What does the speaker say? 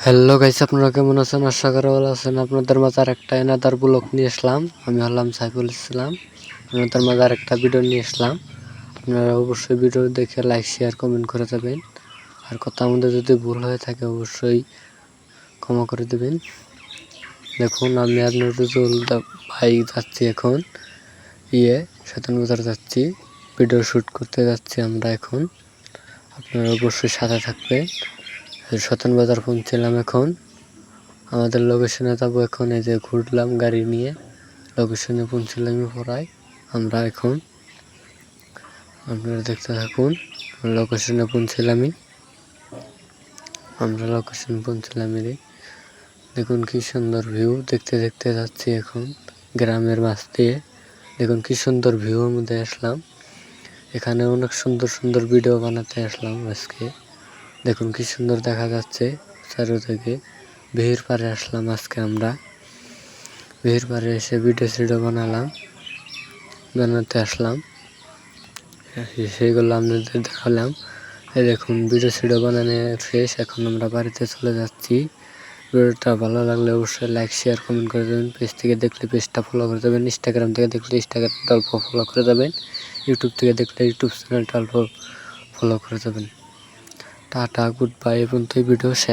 Hello guys, আপনারা কেমন আছেন? আশা করি ভালো আছেন। আপনাদের মাঝে আরেকটা এনাদার ব্লগ নিয়ে আসলাম। আমি হলাম সাইফুল ইসলাম। আপনাদের মাঝে আরেকটা ভিডিও নিয়ে আসলাম। আপনারা অবশ্যই ভিডিও দেখে লাইক শেয়ার কমেন্ট করে দেবেন। আর কথা আমাদের যদি ভুল হয়ে থাকে অবশ্যই ক্ষমা করে দেবেন। দেখুন, আমি আর নুরুল ভাই যাচ্ছি এখন শয়তান বাজার যাচ্ছি, ভিডিও শ্যুট করতে যাচ্ছি আমরা এখন। আপনারা অবশ্যই সাথে থাকবেন। শয়তান বাজার পৌঁছলাম এখন, আমাদের লোকেশনে যাবো এখন। এই যে ঘুরলাম গাড়ি নিয়ে, লোকেশনে পৌঁছলাম পড়ায় আমরা এখন। আপনারা দেখতে থাকুন। লোকেশনে পৌঁছলামই আমরা, লোকেশন পৌঁছলামই। দেখুন কি সুন্দর ভিউ, দেখতে দেখতে যাচ্ছি এখন গ্রামের মাছ দিয়ে। দেখুন কি সুন্দর ভিউর মধ্যে আসলাম। এখানে অনেক সুন্দর সুন্দর ভিডিও বানাতে আসলাম আজকে। দেখুন কি সুন্দর দেখা যাচ্ছে চারিদিকে। বিহির পাড়ে আসলাম আজকে আমরা। বিহির পাড়ে এসে ভিডিও বানাতে আসলাম, সেইগুলো আপনাদের দেখালাম। এই দেখুন ভিডিও বানানো শেষ, এখন আমরা বাড়িতে চলে যাচ্ছি। ভিডিওটা ভালো লাগলে অবশ্যই লাইক শেয়ার কমেন্ট করে দেবেন। পেজ থেকে দেখলে পেজটা ফলো করে দেবেন, ইনস্টাগ্রাম থেকে দেখলে ইনস্টাগ্রামটা অল্প ফলো করে দেবেন, ইউটিউব থেকে দেখলে ইউটিউব চ্যানেলটা অল্প ফলো করে দেবেন। Tata, good bye. এবং তো ভিডিও শেয়ার।